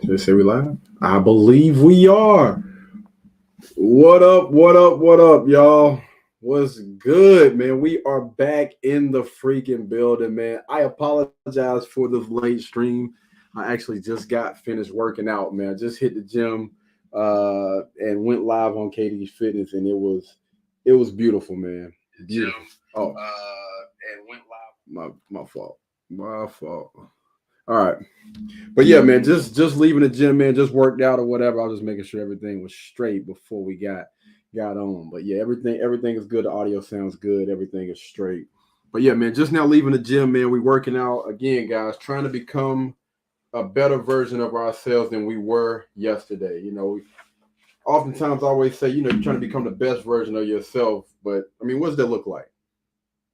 They say we live? I believe we are. What up, what up, what up, y'all? What's good, man? We are back in the freaking building, man. I apologize for this late stream. I actually just got finished working out, man. I just hit the gym and went live on KD's Fitness, and it was beautiful, man. Beautiful. Oh, and went live. My fault. My fault. All right. But yeah, man, just leaving the gym, man, just worked out or whatever. I was just making sure everything was straight before we got on. But yeah, everything is good. The audio sounds good. Everything is straight. But yeah, man, just now leaving the gym, man. We working out again, guys, trying to become a better version of ourselves than we were yesterday. Oftentimes I always say, you're trying to become the best version of yourself. But I mean, what does that look like?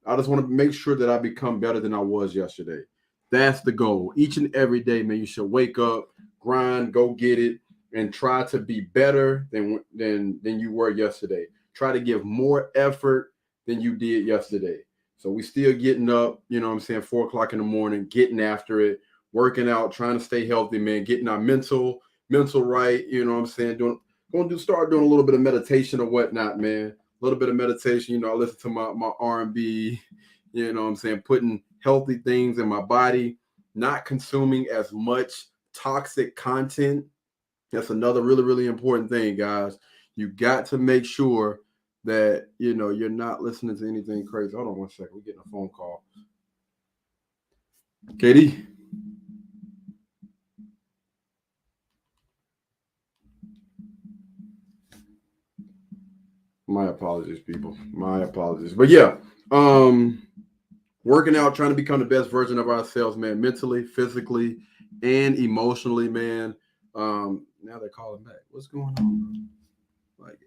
I just want to make sure that I become better than I was yesterday. That's the goal. Each and every day, man, you should wake up, grind, go get it, and try to be better than you were yesterday. Try to give more effort than you did yesterday. So we still getting up, 4 o'clock in the morning, getting after it, working out, trying to stay healthy, man, getting our mental right, start doing a little bit of meditation or whatnot, man. A little bit of meditation, I listen to my R&B, putting healthy things in my body, not consuming as much toxic content. That's another really, really important thing, guys. You got to make sure that, you're not listening to anything crazy. Hold on one second. We're getting a phone call. Katie? My apologies, people. My apologies. But yeah, working out, trying to become the best version of ourselves, man, mentally, physically, and emotionally, man. Now they're calling back. What's going on? Like,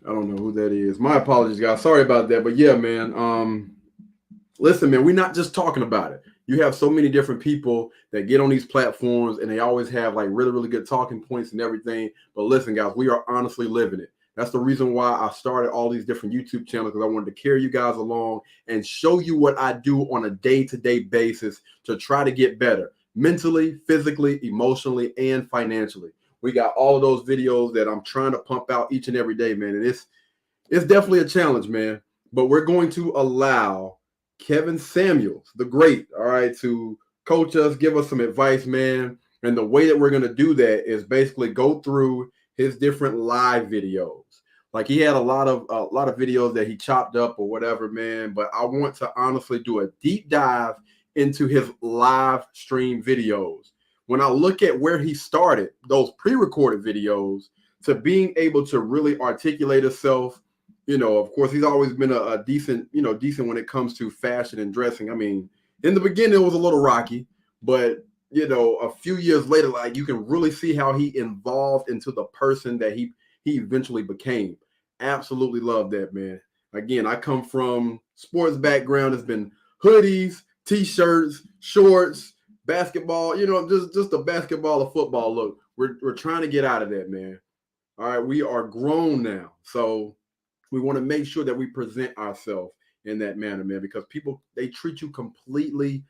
I don't know who that is. My apologies, guys. Sorry about that. But yeah, man. Listen, man, we're not just talking about it. You have so many different people that get on these platforms and they always have like really, really good talking points and everything. But listen, guys, we are honestly living it. That's the reason why I started all these different YouTube channels, because I wanted to carry you guys along and show you what I do on a day-to-day basis to try to get better mentally, physically, emotionally, and financially. We got all of those videos that I'm trying to pump out each and every day, man. And it's definitely a challenge, man. But we're going to allow Kevin Samuels, the great, all right, to coach us, give us some advice, man. And the way that we're going to do that is basically go through his different live videos. Like he had a lot of videos that he chopped up or whatever, man. But I want to honestly do a deep dive into his live stream videos. When I look at where he started, those pre-recorded videos, to being able to really articulate himself, of course, he's always been a decent when it comes to fashion and dressing. I mean, in the beginning, it was a little rocky, but, a few years later, like you can really see how he evolved into the person that he eventually became. Absolutely love that, man. Again, I come from sports background. It's been hoodies, t-shirts, shorts, basketball, just a basketball or football look. We're trying to get out of that, man. All right, we are grown now. So we want to make sure that we present ourselves in that manner, man, because people, they treat you completely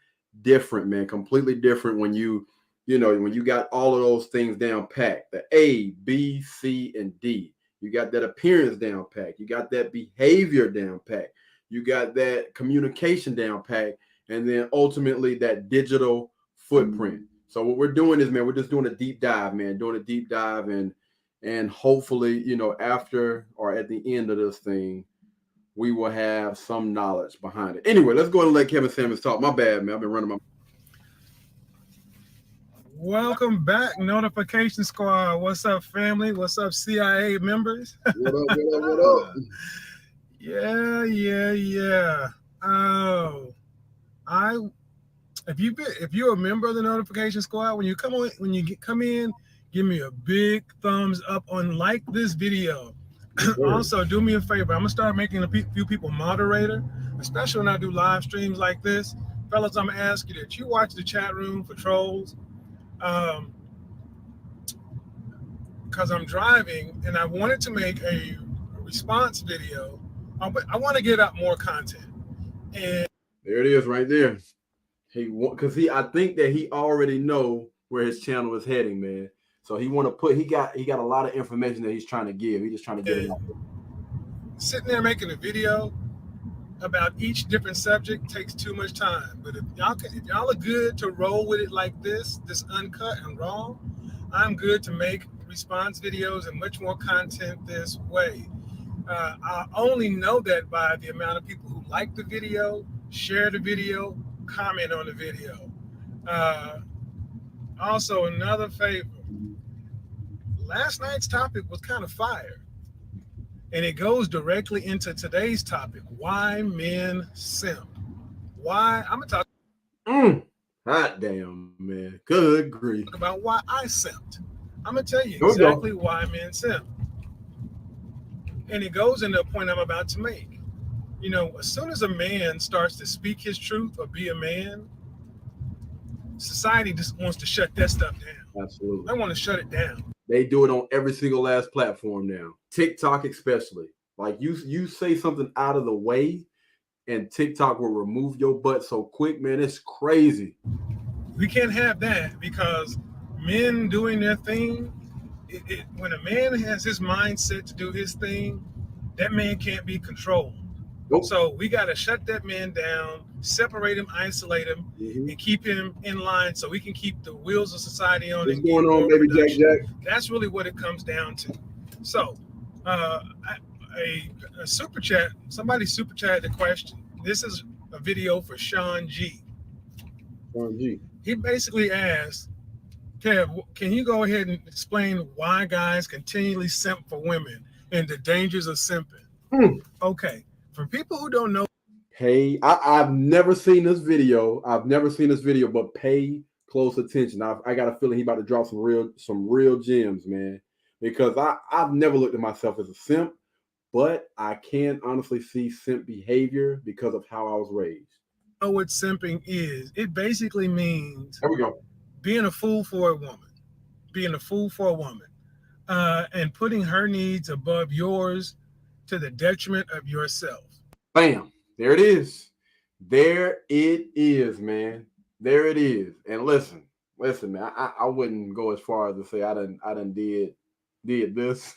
different, man, completely different when when you got all of those things down packed, the A, B, C, and D. You got that appearance down packed. You got that behavior down packed. You got that communication down packed. And then ultimately that digital footprint. So what we're doing is, man, we're just doing a deep dive, man, and hopefully, after or at the end of this thing, we will have some knowledge behind it. Anyway, let's go ahead and let Kevin Samuels talk. My bad, man. I've been running my. Welcome back, Notification Squad. What's up, family? What's up, CIA members? What up, what up, what up? Yeah. Oh, if you're a member of the Notification Squad, when you come in, give me a big thumbs up on like this video. Also, do me a favor. I'm gonna start making a few people moderator, especially when I do live streams like this. Fellas, I'm gonna ask you that you watch the chat room for trolls, because I'm driving and I wanted to make a response video. I want to get up more content. And there it is, right there. Because I think that he already know where his channel is heading, man. So he want to put. He got a lot of information that he's trying to give. He's just trying to get it out. Sitting there making a video about each different subject takes too much time. But if y'all are good to roll with it like this uncut and raw, I'm good to make response videos and much more content this way. I only know that by the amount of people who like the video, share the video, comment on the video. Also, another favor. Last night's topic was kind of fire. And it goes directly into today's topic. Why men simp. Why? I'm going to talk. Hot damn, man. Good grief. About why I simped. I'm going to tell you exactly why men simp. And it goes into a point I'm about to make. You know, as soon as a man starts to speak his truth or be a man, society just wants to shut that stuff down. Absolutely. They want to shut it down. They do it on every single last platform now. TikTok especially. Like you say something out of the way and TikTok will remove your butt so quick, man. It's crazy. We can't have that because men doing their thing, when a man has his mindset to do his thing, that man can't be controlled. Nope. So we got to shut that man down, separate him, isolate him, and keep him in line so we can keep the wheels of society on. What's going on, baby Jack? That's really what it comes down to. So a super chat, somebody super chatted the question. This is a video for Sean G. Sean G. He basically asked, Kev, can you go ahead and explain why guys continually simp for women and the dangers of simping? Okay. For people who don't know, I've never seen this video. But pay close attention. I got a feeling he about to drop some real gems, man. Because I've never looked at myself as a simp, but I can honestly see simp behavior because of how I was raised. Know what simping is? It basically means there we go. Being a fool for a woman, and putting her needs above yours to the detriment of yourself. Bam. There it is. There it is, man. There it is. And listen, man, I wouldn't go as far as to say I done did this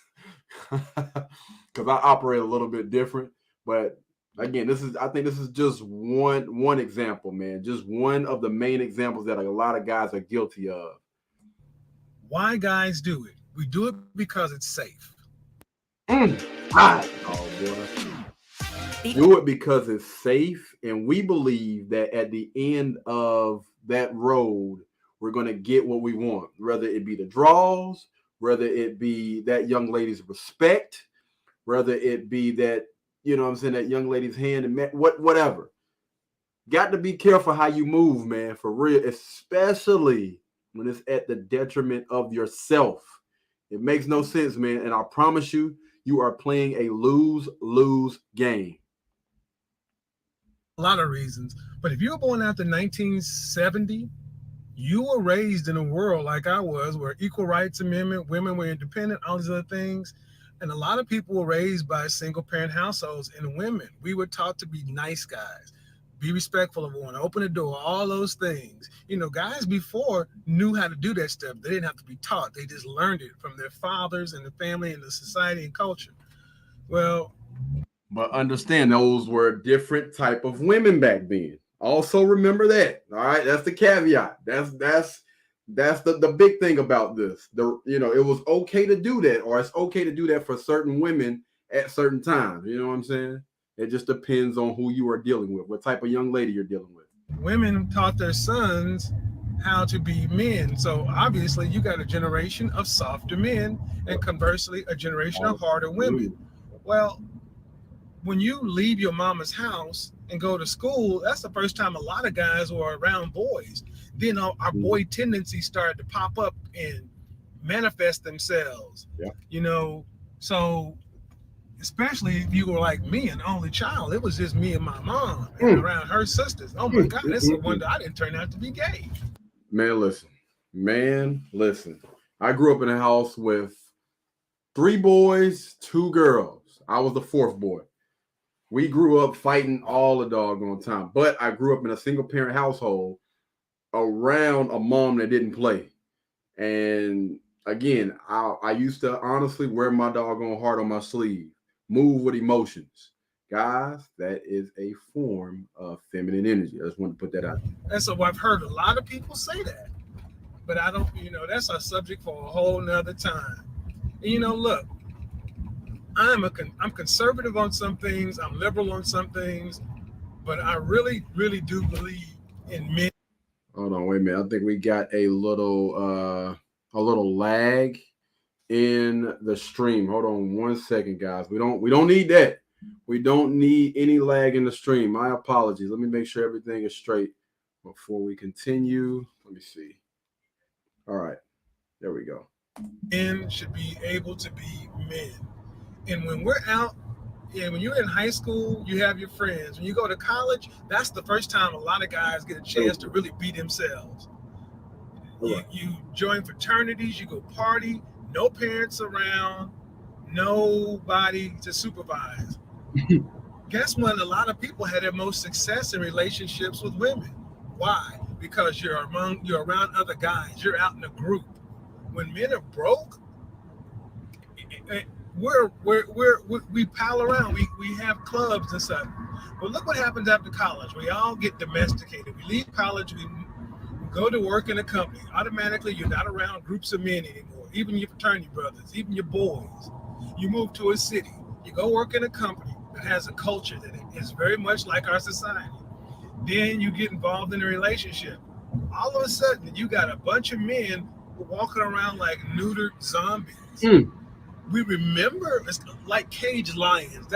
because I operate a little bit different. But again, I think this is just one example, man. Just one of the main examples that a lot of guys are guilty of. Why guys do it? We do it because it's safe. Do it because it's safe, and we believe that at the end of that road, we're going to get what we want, whether it be the draws, whether it be that young lady's respect, whether it be that, you know what I'm saying, that young lady's hand, and whatever. Got to be careful how you move, man, for real, especially when it's at the detriment of yourself. It makes no sense, man, and I promise you, you are playing a lose-lose game. A lot of reasons, but if you were born after 1970, you were raised in a world like I was, where equal rights amendment, women were independent, all these other things, and a lot of people were raised by single-parent households. And women, we were taught to be nice guys, be respectful of one, open the door, all those things. You know, guys before knew how to do that stuff. They didn't have to be taught. They just learned it from their fathers and the family and the society and culture. Well, but understand those were different type of women back then. Also remember that. All right, that's the caveat. That's the big thing about this. It was okay to do that, or it's okay to do that for certain women at certain times. You know what I'm saying? It just depends on who you are dealing with, what type of young lady you're dealing with. Women taught their sons how to be men. So obviously you got a generation of softer men, and conversely, a generation of harder women. Well, when you leave your mama's house and go to school, that's the first time a lot of guys were around boys. Then our boy tendencies started to pop up and manifest themselves. Yeah. You know, so especially if you were like me, an only child. It was just me and my mom and around her sisters. Oh my God, it's a wonder I didn't turn out to be gay. Man, listen. I grew up in a house with 3 boys, 2 girls. I was the 4th boy. We grew up fighting all the doggone time, but I grew up in a single parent household around a mom that didn't play. And again, I used to honestly wear my doggone heart on my sleeve, move with emotions. Guys, that is a form of feminine energy. I just want to put that out there. And so I've heard a lot of people say that, but I don't, that's a subject for a whole nother time. And look, I'm conservative on some things, I'm liberal on some things, but I really, really do believe in men. Hold on, wait a minute. I think we got a little lag in the stream. Hold on one second, guys. We don't need that. We don't need any lag in the stream. My apologies. Let me make sure everything is straight before we continue. Let me see. All right. There we go. Men should be able to be men. And when we're out, when you're in high school, you have your friends. When you go to college, that's the first time a lot of guys get a chance to really be themselves. You join fraternities, you go party, no parents around, nobody to supervise. Guess what? A lot of people had their most success in relationships with women. Why? Because you're around other guys. You're out in a group. When men are broke, we pal around. We have clubs and stuff. But look what happens after college. We all get domesticated. We leave college. We go to work in a company. Automatically, you're not around groups of men anymore. Even your fraternity brothers, even your boys. You move to a city. You go work in a company that has a culture that is very much like our society. Then you get involved in a relationship. All of a sudden, you got a bunch of men walking around like neutered zombies. We remember it's like caged lions.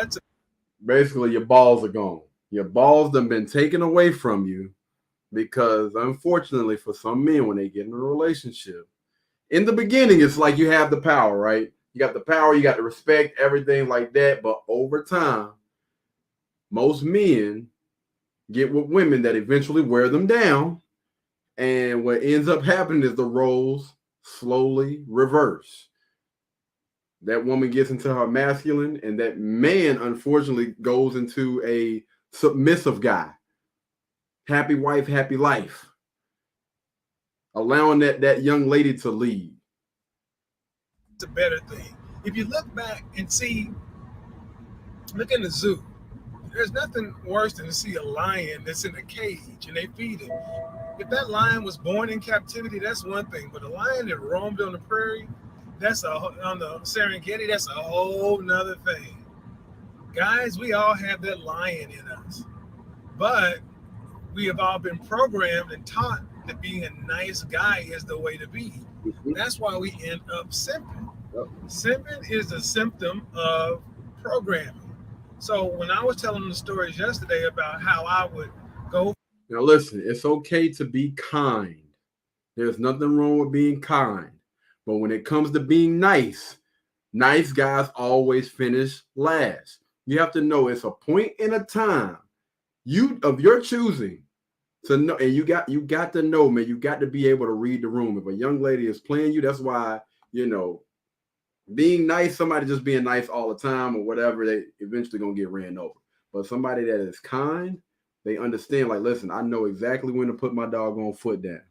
Basically your balls are gone. Your balls have been taken away from you because, unfortunately, for some men, when they get in a relationship, in the beginning, it's like you have the power, right? You got the power, you got the respect, everything like that. But over time, most men get with women that eventually wear them down. And what ends up happening is the roles slowly reverse. That woman gets into her masculine, and that man, unfortunately, goes into a submissive guy. Happy wife, happy life. Allowing that young lady to lead. It's a better thing. If you look back and look in the zoo, there's nothing worse than to see a lion that's in a cage and they feed him. If that lion was born in captivity, that's one thing. But a lion that roamed on the prairie, on the Serengeti, that's a whole nother thing. Guys, we all have that lion in us. But we have all been programmed and taught that being a nice guy is the way to be. That's why we end up simping. Simping is a symptom of programming. So when I was telling the stories yesterday about how I would go. Now listen, it's okay to be kind. There's nothing wrong with being kind. But when it comes to being nice guys always finish last. You have to know it's a point in a time of your choosing to know, and you got to know, man. You got to be able to read the room. If a young lady is playing you, that's why, being nice, somebody just being nice all the time or whatever, they eventually gonna get ran over. But somebody that is kind, they understand, like, listen, I know exactly when to put my doggone foot down.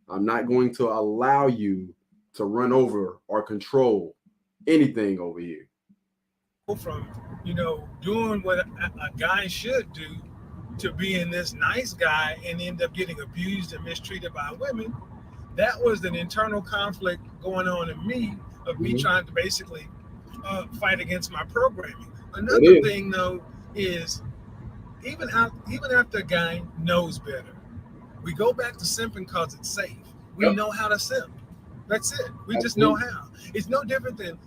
I'm not going to allow you to run over or control anything over here. From, doing what a guy should do to being this nice guy and end up getting abused and mistreated by women, that was an internal conflict going on in me of me trying to basically fight against my programming. Another thing, though, is even after a guy knows better, we go back to simping because it's safe. We know how to simp. That's it. We just know how. It's no different than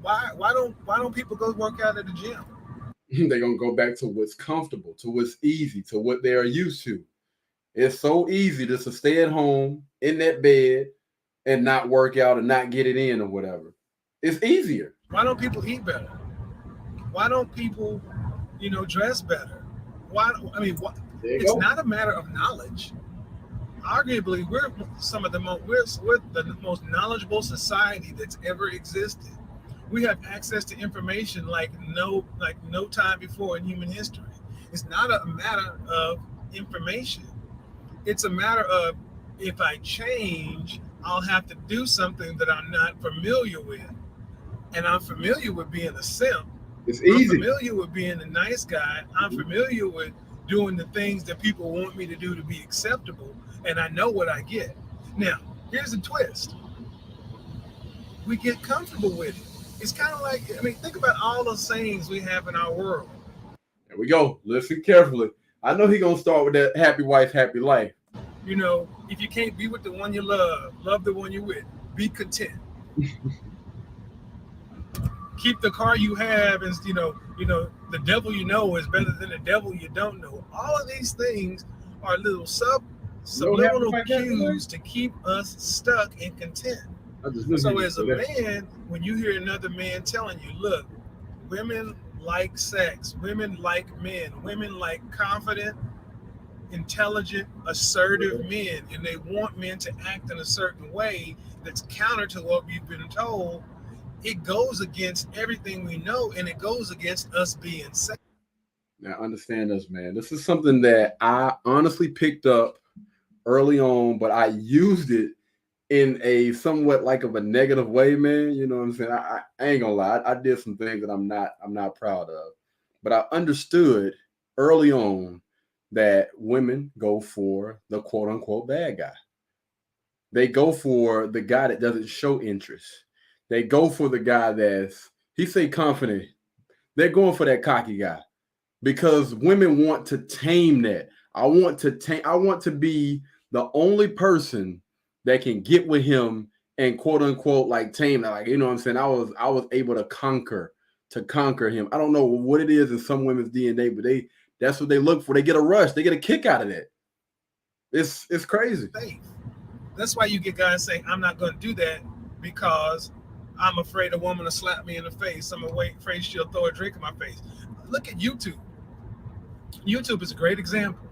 why don't people go work out at the gym? They're gonna go back to what's comfortable, to what's easy, to what they are used to. It's so easy just to stay at home in that bed and not work out and not get it in or whatever. It's easier. Why don't people eat better? Why don't people, dress better? Why? I mean, There you it's go. not a matter of knowledge. Arguably, we're some of the most we're the most knowledgeable society that's ever existed. We have access to information like no time before in human history. It's not a matter of information. It's a matter of, if I change, I'll have to do something that I'm not familiar with. And I'm familiar with being a simp. It's I'm easy. familiar with being a nice guy. I'm familiar with doing the things that people want me to do to be acceptable. And I know what I get. Now, here's the twist. We get comfortable with it. It's kind of like, think about all the sayings we have in our world. There we go. Listen carefully. I know he gonna start with that happy wife, happy life. If you can't be with the one you love the one you're with. Be content. Keep the car you have, and the devil you know is better than the devil you don't know. All of these things are little subliminal cues to keep us stuck and content. So as a man, when you hear another man telling you, look, women like sex, women like men, women like confident, intelligent, assertive men, and they want men to act in a certain way that's counter to what we've been told, it goes against everything we know, and it goes against us being safe. Now, understand this, man. This is something that I honestly picked up early on, but I used it in a somewhat like of a negative way, man. You know what I'm saying? I ain't gonna lie. I did some things that I'm not proud of, but I understood early on that women go for the quote unquote bad guy. They go for the guy that doesn't show interest. They go for the guy he say confident. They're going for that cocky guy because women want to tame that. I want to be the only person that can get with him and quote unquote like tame that. Like, you know what I'm saying? I was able to conquer him. I don't know what it is in some women's DNA, but that's what they look for. They get a rush. They get a kick out of that. It's crazy. That's why you get guys saying, I'm not going to do that because I'm afraid a woman will slap me in the face. I'm afraid she'll throw a drink in my face. Look at YouTube. YouTube is a great example.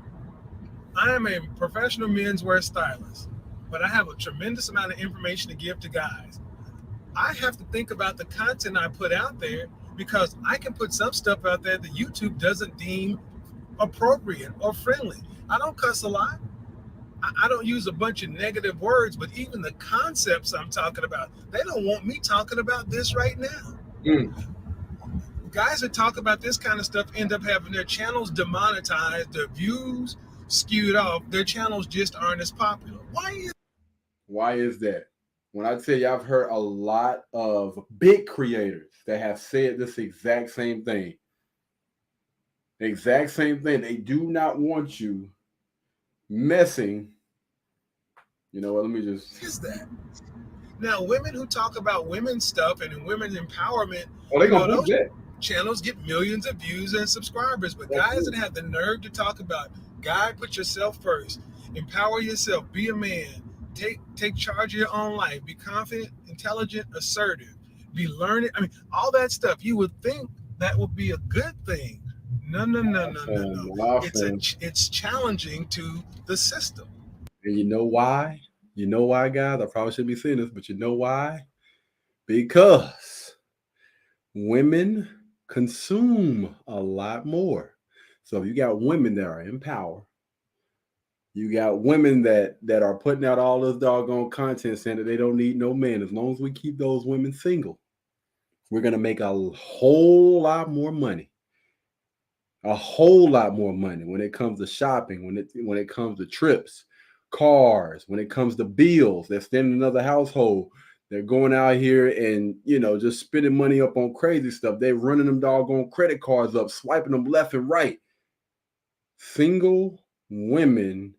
I am a professional menswear stylist, but I have a tremendous amount of information to give to guys. I have to think about the content I put out there because I can put some stuff out there that YouTube doesn't deem appropriate or friendly. I don't cuss a lot. I don't use a bunch of negative words, but even the concepts I'm talking about, they don't want me talking about this right now. Guys that talk about this kind of stuff end up having their channels demonetized, their views skewed off, their channels just aren't as popular. Why is that? When I tell you, I've heard a lot of big creators that have said this exact same thing. They do not want you messing. You know what? Let me just. Is that now women who talk about women's stuff and women's empowerment? Oh, they gonna do that. Channels get millions of views and subscribers, but guys that have the nerve to talk about, God, put yourself first, empower yourself, be a man, take charge of your own life, be confident, intelligent, assertive, be learning. All that stuff. You would think that would be a good thing. No. It's challenging to the system. And you know why? You know why, guys? I probably shouldn't be saying this, but you know why? Because women consume a lot more. So you got women that are in power. You got women that are putting out all this doggone content saying that they don't need no man. As long as we keep those women single, we're going to make a whole lot more money. A whole lot more money when it comes to shopping, when it comes to trips, cars, when it comes to bills. They're staying in another household. They're going out here and, just spending money up on crazy stuff. They're running them doggone credit cards up, swiping them left and right. Single women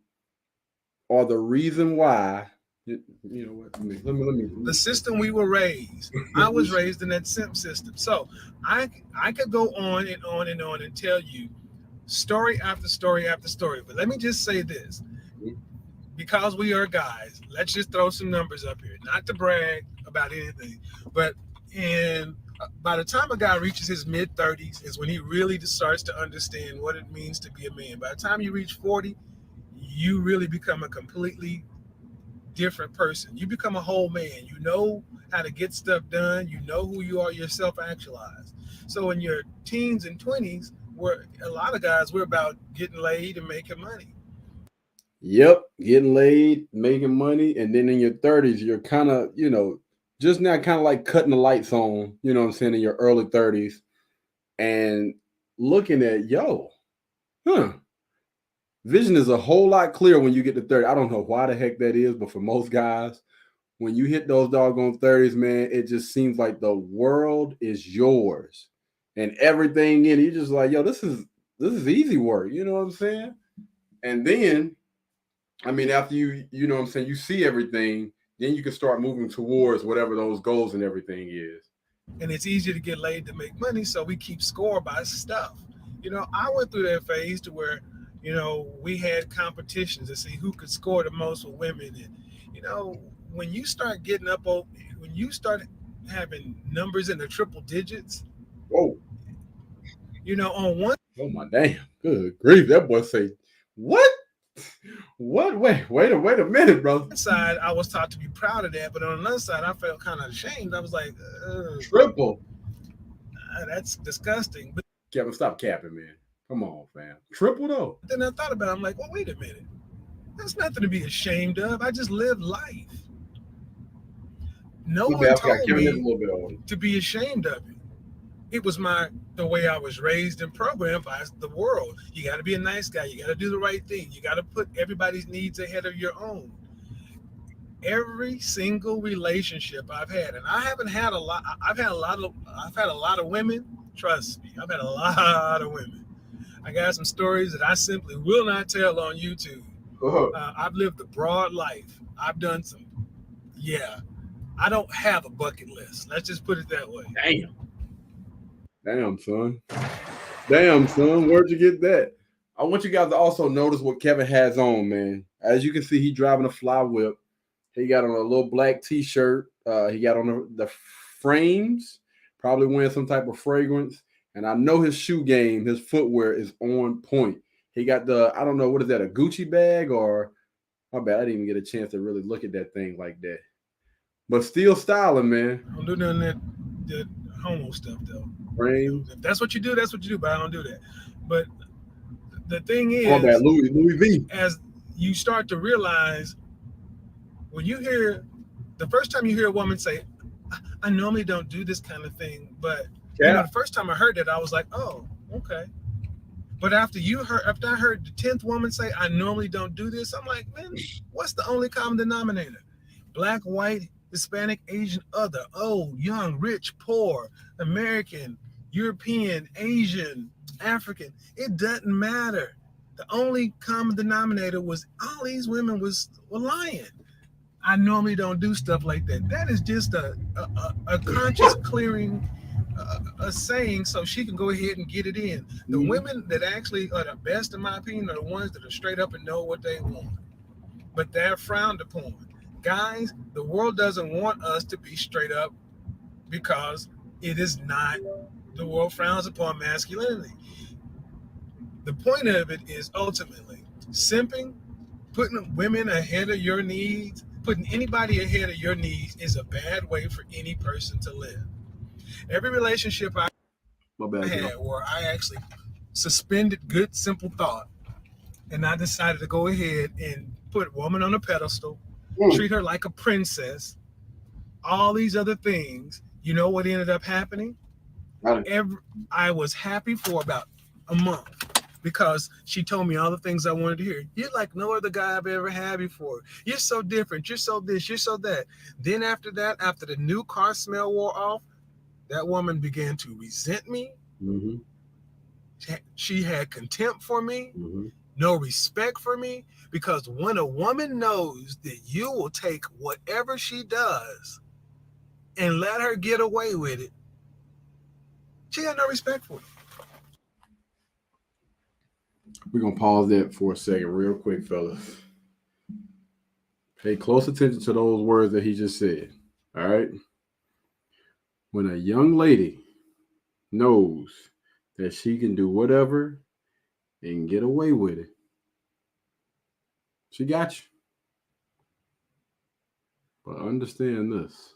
are the reason why. You know what? Let me. The system we were raised. I was raised in that simp system. So I could go on and on and on and tell you story after story after story. But let me just say this. Because we are guys, let's just throw some numbers up here. Not to brag about anything, but in by the time a guy reaches his mid-30s is when he really starts to understand what it means to be a man. By the time you reach 40, you really become a completely different person. You become a whole man. You know how to get stuff done. You know who you are. You're self-actualized. So in your teens and 20s, where a lot of guys, we're about getting laid and making money. Yep, getting laid, making money, and then in your 30s, you're kind of, just now kind of like cutting the lights on, you know what I'm saying, in your early 30s, and looking at, vision is a whole lot clearer when you get to 30. I don't know why the heck that is, but for most guys, when you hit those doggone 30s, man, it just seems like the world is yours and everything in it. You're just like, this is easy work, you know what I'm saying? And then, I mean, after you know what I'm saying, you see everything, then you can start moving towards whatever those goals and everything is. And it's easier to get laid to make money, so we keep score by stuff. I went through that phase to where, we had competitions to see who could score the most with women. And, when you start getting up, when you start having numbers in the triple digits, Whoa. On one. Oh, my damn. Good grief. That boy say, what? What? Wait a minute, bro. On one side, I was taught to be proud of that, but on another side, I felt kind of ashamed. I was like, triple. That's disgusting. But Kevin, stop capping, man. Come on, fam. Triple though. Then I thought about it. I'm like, well, wait a minute. That's nothing to be ashamed of. I just live life. No one told me to be ashamed of it. It was the way I was raised and programmed by the world. You got to be a nice guy. You got to do the right thing. You got to put everybody's needs ahead of your own. Every single relationship I've had, and I haven't had a lot. I've had a lot of women. Trust me, I've had a lot of women. I got some stories that I simply will not tell on YouTube. I've lived a broad life. I've done some. Yeah, I don't have a bucket list. Let's just put it that way. Damn, son. Where'd you get that? I want you guys to also notice what Kevin has on, man. As you can see, he's driving a fly whip. He got on a little black t-shirt. He got on the frames, probably wearing some type of fragrance. And I know his shoe game, his footwear is on point. He got I don't know, what is that, a Gucci bag or, my bad, I didn't even get a chance to really look at that thing like that. But still styling, man. I don't do none of that homo stuff, though. Frames. If that's what you do, that's what you do, but I don't do that. But the thing is, Louis V. As you start to realize, when you hear, the first time you hear a woman say, I normally don't do this kind of thing, but the first time I heard that, I was like, oh, okay. But after I heard the 10th woman say, I normally don't do this, I'm like, man, what's the only common denominator? Black, white, Hispanic, Asian, other, old, young, rich, poor, American, European, Asian, African. It doesn't matter. The only common denominator was all these women were lying. I normally don't do stuff like that. That is just a conscious clearing, a saying, so she can go ahead and get it in. The women that actually are the best, in my opinion, are the ones that are straight up and know what they want. But they're frowned upon. Guys, the world doesn't want us to be straight up because it is not, the world frowns upon masculinity. The point of it is ultimately simping, putting women ahead of your needs, putting anybody ahead of your needs is a bad way for any person to live. Every relationship I had where I actually suspended good, simple thought, and I decided to go ahead and put a woman on a pedestal, treat her like a princess, all these other things, you know what ended up happening? I was happy for about a month because she told me all the things I wanted to hear. You're like no other guy I've ever had before. You're so different. You're so this. You're so that. Then after that, after the new car smell wore off, that woman began to resent me. Mm-hmm. She had contempt for me. Mm-hmm. No respect for me, because when a woman knows that you will take whatever she does and let her get away with it, she got no respect for it. We're going to pause that for a second real quick, fellas. Pay close attention to those words that he just said, all right? When a young lady knows that she can do whatever and get away with it, she got you. But understand this,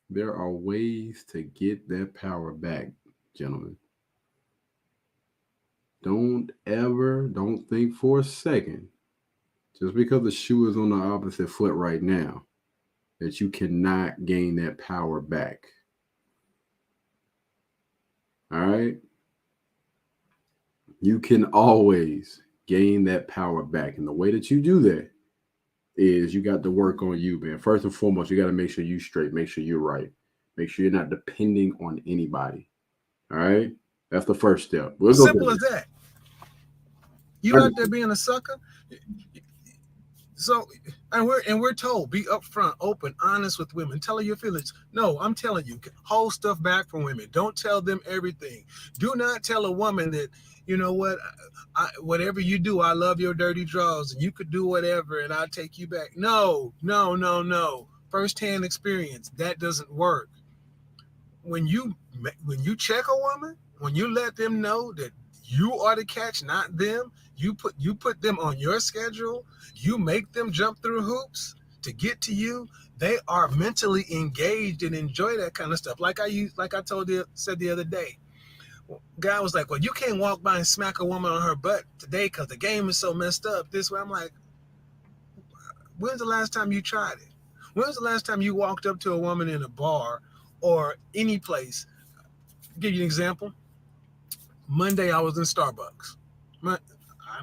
there are ways to get that power back, gentlemen. Don't think for a second, just because the shoe is on the opposite foot right now, that you cannot gain that power back. All right? You can always gain that power back. And the way that you do that is you got to work on you, man. First and foremost, you got to make sure you straight, make sure you're right. Make sure you're not depending on anybody. All right? That's the first step. We'll go Simple as that. You out there being a sucker. So, and we're told, be upfront, open, honest with women. Tell her your feelings. No, I'm telling you, hold stuff back from women. Don't tell them everything. Do not tell a woman that, you know what, whatever you do, I love your dirty drawers, and you could do whatever, and I'll take you back. No. First-hand experience, that doesn't work. When you check a woman, when you let them know that you are the catch, not them, you put them on your schedule, you make them jump through hoops to get to you, they are mentally engaged and enjoy that kind of stuff. Like I said the other day, guy was like, well, you can't walk by and smack a woman on her butt today because the game is so messed up this way. I'm like, when's the last time you tried it? When's the last time you walked up to a woman in a bar or any place? I'll give you an example. Monday, I was in Starbucks.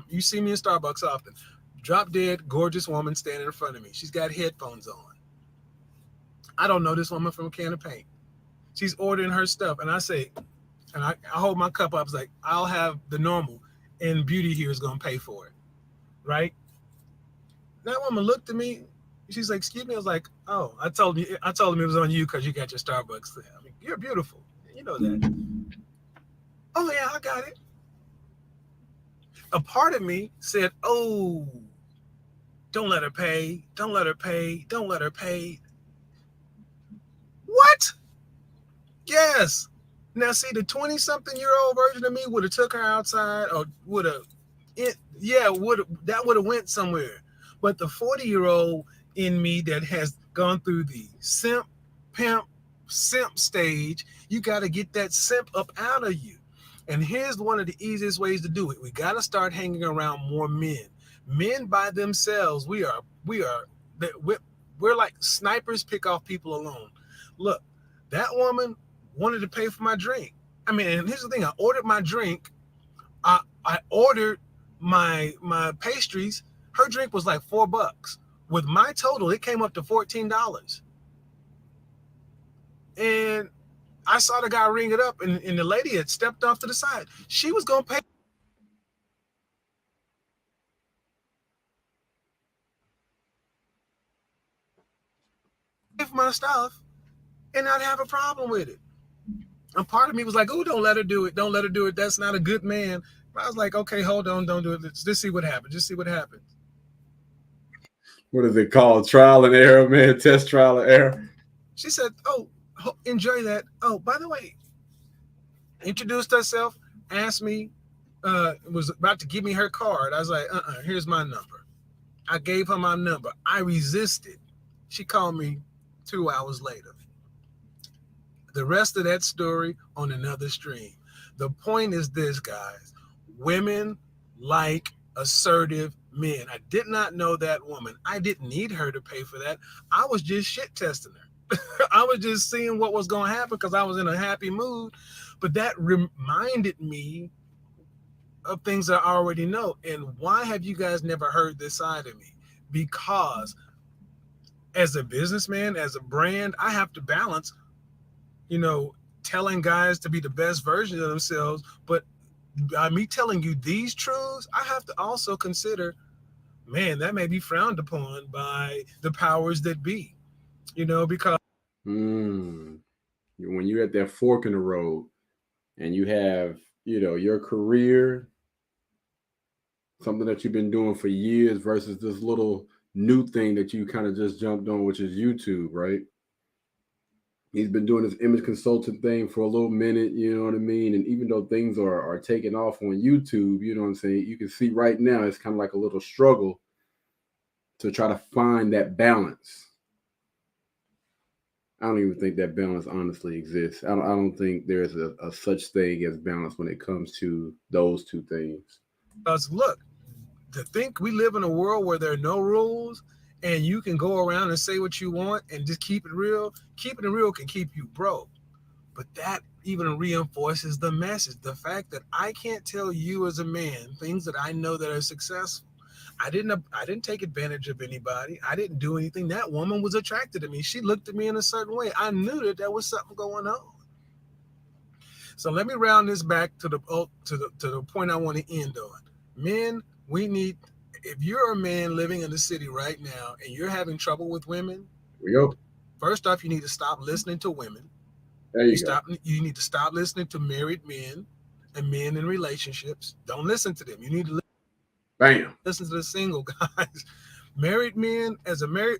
You see me in Starbucks often. Drop dead, gorgeous woman standing in front of me. She's got headphones on. I don't know this woman from a can of paint. She's ordering her stuff, and I say, and I hold my cup up. I was like, I'll have the normal, and Beauty here is going to pay for it, right? That woman looked at me. She's like, excuse me. I was like, oh, I told him it was on you because you got your Starbucks there. I mean, you're beautiful. You know that. Oh, yeah, I got it. A part of me said, oh, don't let her pay. Don't let her pay. Don't let her pay. What? Yes. Now, see, the 20-something-year-old version of me would have took her outside or that would have went somewhere. But the 40-year-old in me that has gone through the simp stage, you got to get that simp up out of you. And here's one of the easiest ways to do it. We got to start hanging around more men. Men by themselves, we're like snipers pick off people alone. Look, that woman wanted to pay for my drink. I mean, and here's the thing. I ordered my drink. I ordered my pastries. Her drink was like $4. With my total, it came up to $14. And I saw the guy ring it up, and the lady had stepped off to the side. She was going to pay for my stuff and not have a problem with it. And part of me was like, oh, don't let her do it. Don't let her do it. That's not a good man. But I was like, okay, hold on. Don't do it. Let's just see what happens. Just see what happens. What is it called? Trial and error, man. Test, trial and error. She said, oh, enjoy that. Oh, by the way, introduced herself, asked me, was about to give me her card. I was like, here's my number. I gave her my number. I resisted. She called me 2 hours later. The rest of that story on another stream. The point is this, guys. Women like assertive men. I did not know that woman. I didn't need her to pay for that. I was just shit testing her. I was just seeing what was going to happen because I was in a happy mood. But that reminded me of things I already know. And why have you guys never heard this side of me? Because as a businessman, as a brand, I have to balance, telling guys to be the best version of themselves. But by me telling you these truths, I have to also consider, man, that may be frowned upon by the powers that be, because when you're at that fork in the road and you have, your career, something that you've been doing for years versus this little new thing that you kind of just jumped on, which is YouTube, right? He's been doing this image consultant thing for a little minute, you know what I mean? And even though things are taking off on YouTube, you know what I'm saying? You can see right now it's kind of like a little struggle to try to find that balance. I don't even think that balance honestly exists. I don't think there's a such thing as balance when it comes to those two things. Because look, to think we live in a world where there are no rules and you can go around and say what you want and just keep it real can keep you broke. But that even reinforces the message. The fact that I can't tell you as a man things that I know that are successful. I didn't take advantage of anybody. I didn't do anything. That woman was attracted to me. She looked at me in a certain way. I knew that there was something going on. So let me round this back to the point I want to end on. Men, we need, if you're a man living in the city right now and you're having trouble with women, first off, you need to stop listening to women. There you go. You need to stop listening to married men and men in relationships. Don't listen to them. You need to listen to the single guys. Married men,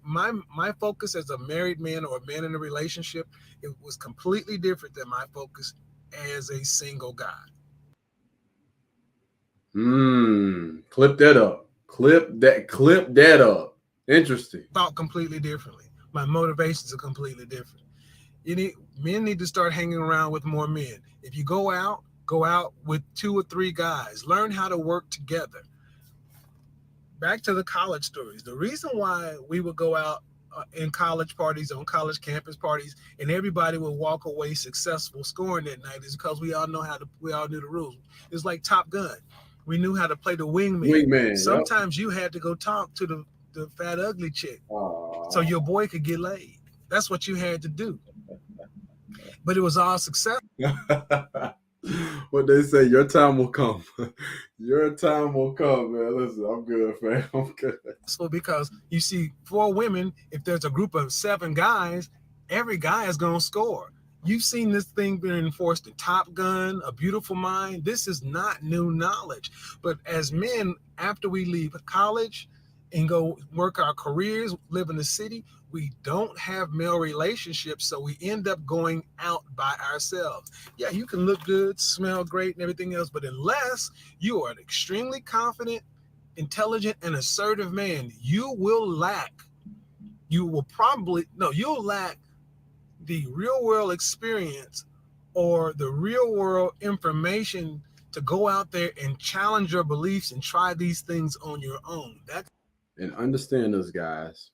my focus as a married man or a man in a relationship, it was completely different than my focus as a single guy. Clip that up. Clip that up. Interesting. Thought completely differently. My motivations are completely different. Men need to start hanging around with more men. If you go out with 2 or 3 guys. Learn how to work together. Back to the college stories. The reason why we would go out in college parties, on college campus parties, and everybody would walk away successful scoring that night is because we all knew the rules. It's like Top Gun. We knew how to play the wingman. Sometimes you had to go talk to the fat, ugly chick so your boy could get laid. That's what you had to do. But it was all success. What they say, your time will come. Your time will come, man. Listen, I'm good, man. I'm good. So because you see, 4 women, if there's a group of 7 guys, every guy is going to score. You've seen this thing being enforced in Top Gun, A Beautiful Mind. This is not new knowledge. But as men, after we leave college and go work our careers, live in the city, we don't have male relationships, so we end up going out by ourselves. Yeah, you can look good, smell great, and everything else, but unless you are an extremely confident, intelligent, and assertive man, you'll lack the real world experience or the real world information to go out there and challenge your beliefs and try these things on your own. And understand this, guys.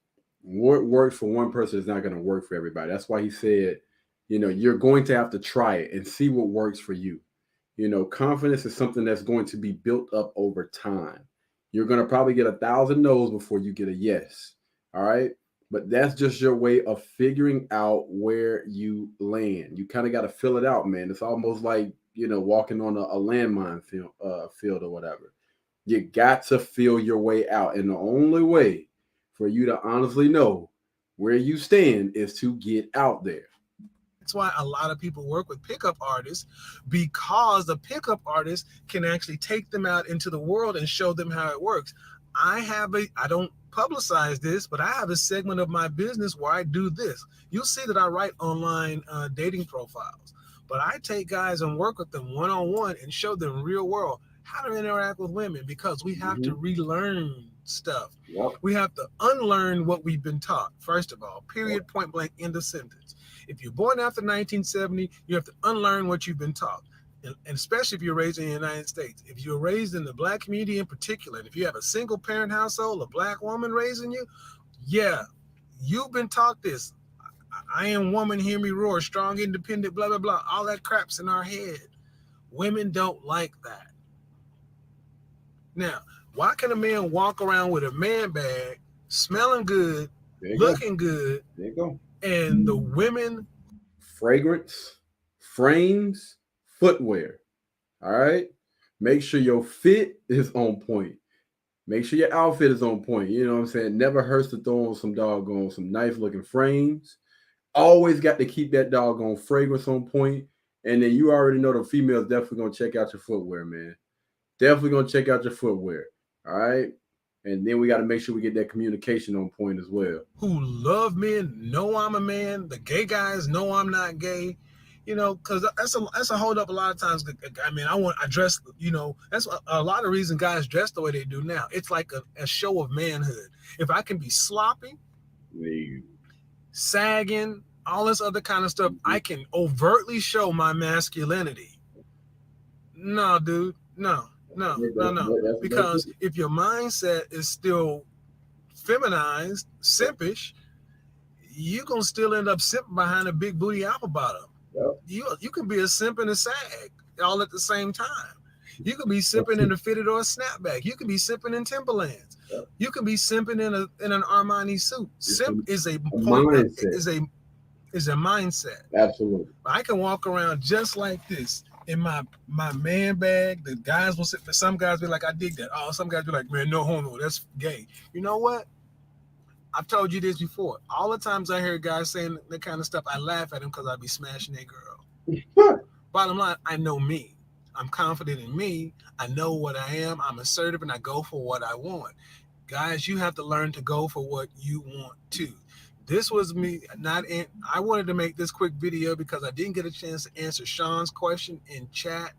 What works for one person is not going to work for everybody. That's why he said, you're going to have to try it and see what works for you. Confidence is something that's going to be built up over time. You're going to probably get 1,000 no's before you get a yes. All right. But that's just your way of figuring out where you land. You kind of got to fill it out, man. It's almost like, walking on a landmine field or whatever. You got to feel your way out. And the only way for you to honestly know where you stand is to get out there. That's why a lot of people work with pickup artists, because the pickup artist can actually take them out into the world and show them how it works. I don't publicize this, but I have a segment of my business where I do this. You'll see that I write online dating profiles, but I take guys and work with them one-on-one and show them real world how to interact with women, because we have to relearn stuff. Yep. We have to unlearn what we've been taught, first of all, period, point blank, end of sentence. If you're born after 1970, you have to unlearn what you've been taught. And especially if you're raised in the United States. If you're raised in the Black community in particular, and if you have a single parent household, a Black woman raising you, yeah, you've been taught this. I am woman, hear me roar, strong, independent, blah, blah, blah. All that crap's in our head. Women don't like that. Now, why can a man walk around with a man bag, smelling good, looking good, there you go, and the women, fragrance, frames, footwear? All right. Make sure your fit is on point. Make sure your outfit is on point. You know what I'm saying? Never hurts to throw on some nice looking frames. Always got to keep that doggone fragrance on point. And then you already know the female's definitely going to check out your footwear, man. Definitely going to check out your footwear. All right. And then we got to make sure we get that communication on point as well. Who love men, know I'm a man. The gay guys know I'm not gay. Because that's a hold up a lot of times. I mean, I dress, that's a lot of reason guys dress the way they do now. It's like a show of manhood. If I can be sloppy, sagging, all this other kind of stuff, I can overtly show my masculinity. No, dude, no. Because if your mindset is still feminized, simpish, you're going to still end up simping behind a big booty apple bottom. Yep. You can be a simp and a sag all at the same time. You can be simping in a fitted or a snapback. You can be simping in Timberlands. Yep. You can be simping in an Armani suit. Simp is a mindset. Is a mindset. Absolutely. I can walk around just like this in my man bag. The guys will sit. Some guys be like, I dig that. Oh, some guys be like, man, no homo, that's gay. You know what? I've told you this before. All the times I hear guys saying that kind of stuff, I laugh at them because I be smashing that girl. Bottom line, I know me. I'm confident in me. I know what I am. I'm assertive and I go for what I want. Guys, you have to learn to go for what you want too. This was me. I wanted to make this quick video because I didn't get a chance to answer Sean's question in chat.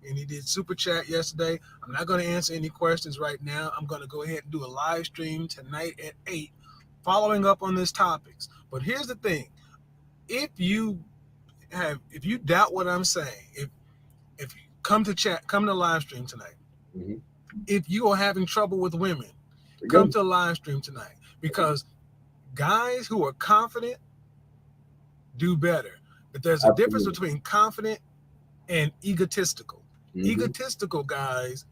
And he did super chat yesterday. I'm not going to answer any questions right now. I'm going to go ahead and do a live stream tonight at 8. Following up on these topics. But here's the thing. If you doubt what I'm saying, if you come to live stream tonight. Mm-hmm. If you are having trouble with women, come to live stream tonight. Because guys who are confident do better. But there's a difference between confident and egotistical. Mm-hmm. Egotistical guys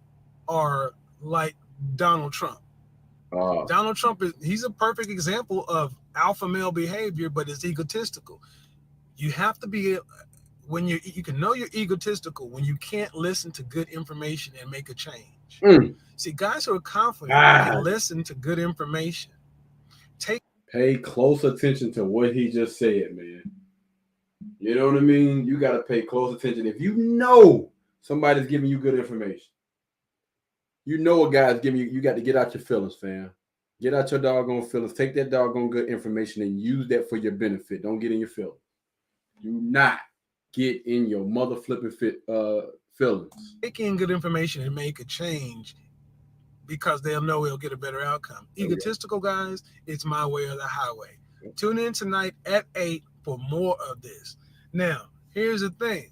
are like Donald Trump. Donald Trump he's a perfect example of alpha male behavior, but it's egotistical. You have to be you can know you're egotistical when you can't listen to good information and make a change. See, guys who are confident can listen to good information. Pay close attention to what he just said, man. You know what I mean? You got to pay close attention. If you know somebody's giving you good information, you know a guy's giving you got to get out your feelings, fam. Get out your doggone feelings. Take that doggone good information and use that for your benefit. Don't get in your feelings. Do not get in your mother flipping feelings. Take in good information and make a change because they'll know they'll get a better outcome. Egotistical guys, it's my way or the highway. Tune in tonight at 8 for more of this. Now, here's the thing.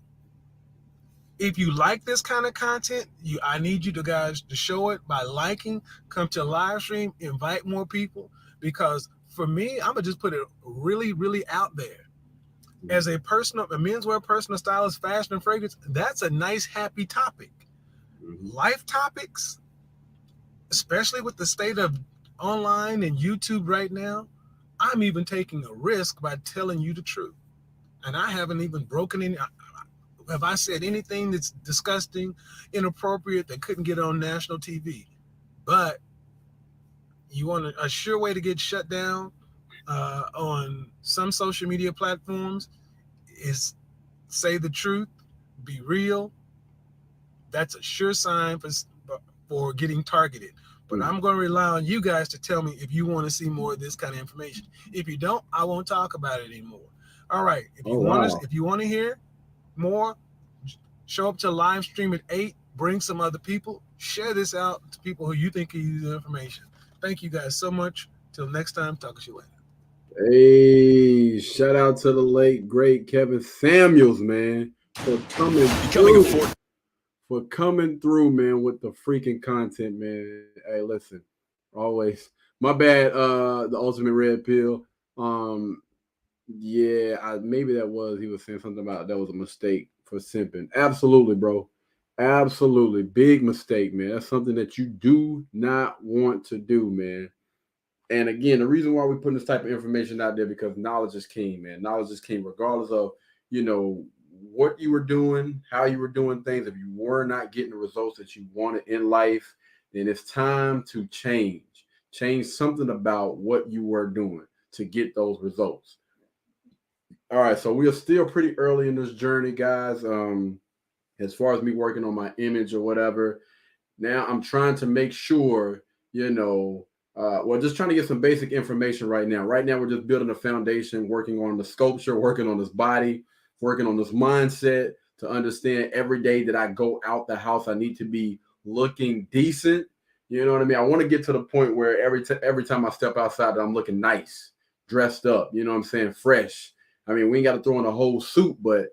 If you like this kind of content, I need you guys to show it by liking, come to live stream, invite more people. Because for me, I'm going to just put it really, really out there. As a menswear personal stylist, fashion and fragrance, that's a nice, happy topic. Life topics, especially with the state of online and YouTube right now, I'm even taking a risk by telling you the truth. And I haven't even broken any... Have I said anything that's disgusting, inappropriate, that couldn't get on national TV? But you want a sure way to get shut down on some social media platforms is say the truth, be real. That's a sure sign for getting targeted. But I'm going to rely on you guys to tell me if you want to see more of this kind of information. If you don't, I won't talk about it anymore. All right. If you want to hear more, show up to live stream at 8, bring some other people, share this out to people who you think can use the information. Thank you guys so much. Till next time, talk to you later. Hey, shout out to the late great Kevin Samuels, man, for coming through, man, with the freaking content, man. Hey, listen, always my bad. The ultimate red pill. Yeah, maybe he was saying something about that was a mistake for simping. Absolutely, bro. Absolutely. Big mistake, man. That's something that you do not want to do, man. And again, the reason why we're putting this type of information out there, because knowledge is king, man. Knowledge is king, regardless of, what you were doing, how you were doing things. If you were not getting the results that you wanted in life, then it's time to change. Change something about what you were doing to get those results. All right, so we are still pretty early in this journey, guys. As far as me working on my image or whatever, now I'm trying to make sure well, just trying to get some basic information right now. Right now, we're just building a foundation, working on the sculpture, working on this body, working on this mindset to understand every day that I go out the house, I need to be looking decent. You know what I mean? I want to get to the point where every time I step outside, that I'm looking nice, dressed up. You know what I'm saying? Fresh. I mean, we ain't got to throw in a whole suit, but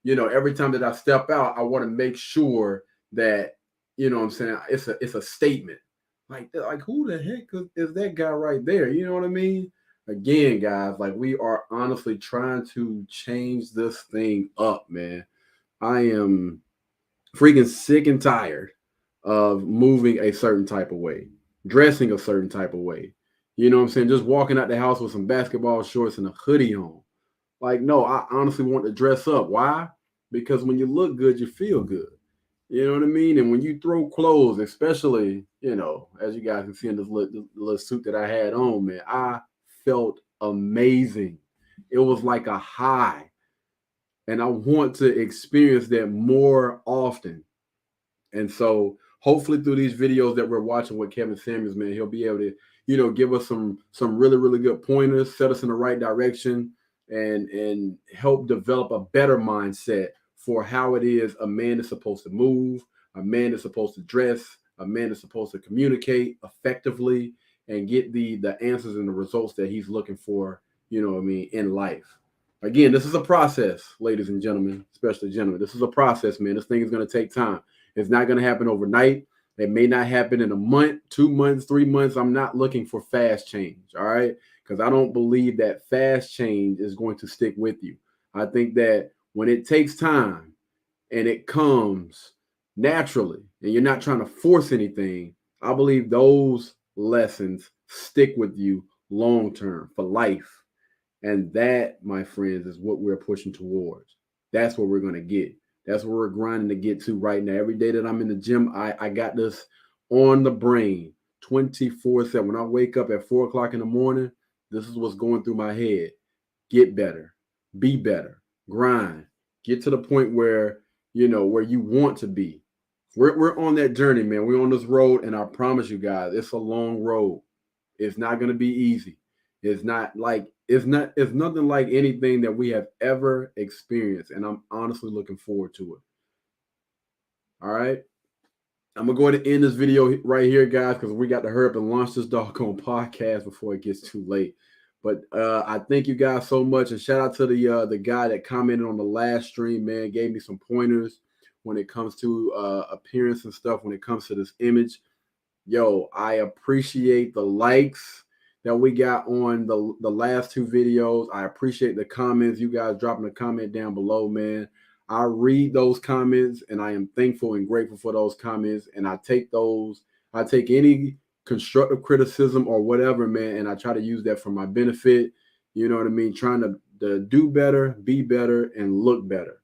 every time that I step out, I want to make sure that what I'm saying, it's a statement. Like who the heck is that guy right there? You know what I mean? Again, guys, like we are honestly trying to change this thing up, man. I am freaking sick and tired of moving a certain type of way, dressing a certain type of way. You know what I'm saying? Just walking out the house with some basketball shorts and a hoodie on. Like, no, I honestly want to dress up. Why? Because when you look good, you feel good. You know what I mean? And when you throw clothes, especially, as you guys can see in this little suit that I had on, man, I felt amazing. It was like a high. And I want to experience that more often. And so hopefully through these videos that we're watching with Kevin Samuels, man, he'll be able to, give us some really, really good pointers, set us in the right direction, and help develop a better mindset for how it is a man is supposed to move, a man is supposed to dress, a man is supposed to communicate effectively and get the answers and the results that he's looking for, in life. Again, this is a process, ladies and gentlemen, especially gentlemen. This is a process, man. This thing is going to take time. It's not going to happen overnight. It may not happen in a month, 2 months, 3 months. I'm not looking for fast change, all right? Because I don't believe that fast change is going to stick with you. I think that when it takes time and it comes naturally and you're not trying to force anything, I believe those lessons stick with you long term for life. And that, my friends, is what we're pushing towards. That's what we're going to get. That's what we're grinding to get to right now. Every day that I'm in the gym, I got this on the brain 24/7. When I wake up at 4 o'clock in the morning, this is what's going through my head. Get better, be better, grind, get to the point where, where you want to be. We're on that journey, man. We're on this road, and I promise you guys, it's a long road. It's not going to be easy. It's nothing like anything that we have ever experienced. And I'm honestly looking forward to it. All right. I'm going to go ahead and end this video right here, guys, because we got to hurry up and launch this doggone podcast before it gets too late. But I thank you guys so much. And shout out to the guy that commented on the last stream, man, gave me some pointers when it comes to appearance and stuff, when it comes to this image. Yo, I appreciate the likes that we got on the last two videos. I appreciate the comments. You guys dropping a comment down below, man. I read those comments and I am thankful and grateful for those comments. And I take any constructive criticism or whatever, man, and I try to use that for my benefit. You know what I mean? Trying to do better, be better, and look better,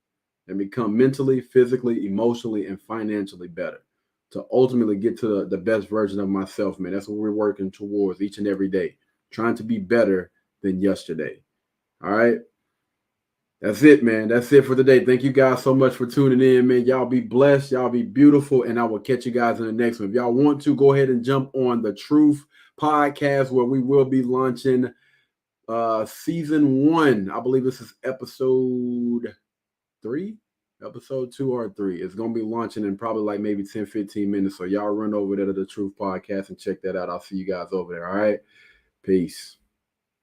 and become mentally, physically, emotionally, and financially better, to ultimately get to the best version of myself, man. That's what we're working towards each and every day, trying to be better than yesterday. All right. That's it, man. That's it for today. Thank you guys so much for tuning in, man. Y'all be blessed. Y'all be beautiful. And I will catch you guys in the next one. If y'all want to, go ahead and jump on the Truth Podcast, where we will be launching season 1. I believe this is episode 3. Episode 2 or 3. It's going to be launching in probably like maybe 10, 15 minutes. So y'all run over there to the Truth Podcast and check that out. I'll see you guys over there. All right. Peace.